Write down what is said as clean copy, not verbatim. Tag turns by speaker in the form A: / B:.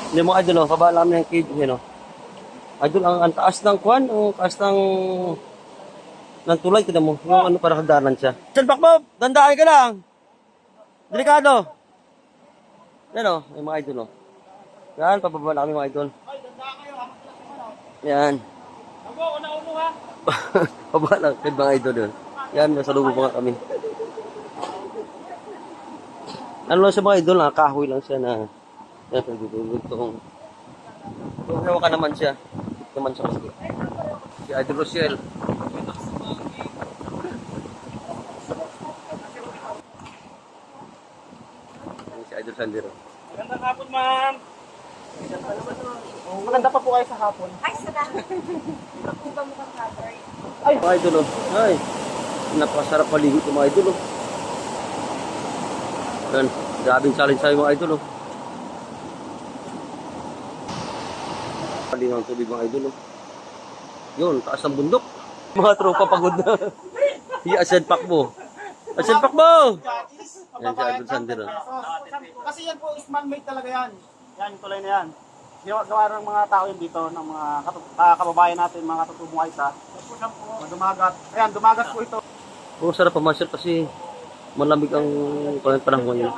A: Hindi mo idol, oh, baba lang ng cage, yun, oh. Idol, ang taas ng kwan, o taas ng tulay, tignan mo. Yung ano, parang hagdanan siya. Saan, Pakbob? Dandaan ka lang. Delikado. Yan, oh, yung mga idol, oh. Yan, pababa na kami, mga idol. Yan. Baba lang, mga idol, yun. Yan, nasa lubog pa nga kami. Ano lang siya, mga idol, kahoy lang siya na yan, pagdudulog itong hawa ka naman siya. Naman siya kasi. Si Idol Rochelle. Si Idol Sandero.
B: Magandang hapon, ma'am. Maganda pa po kayo sa hapon.
C: Ay, salamat. Kung ba mukhang cover?
A: Ay, mga idol, oh. Ay, napakasarap paligid yung mga idol, oh. Yan, grabing challenge sa'yo mga idol, oh. Palingang tubig mga idol, oh. Yun, taas ng bundok. Mga tropa pagod na. Asen Pakbo. Asen Pakbo! Yan si Idol Sandero.
B: Kasi yan po is man-made talaga yan. Yan, yung tulay na yan. Gawa ng mga tao yun dito, ng mga kababayan natin, mga katutubong aysa. Dumagat. Ayan, dumagat po ito.
A: Oh, sarap pamasyal kasi malamig ang panahon ngayon.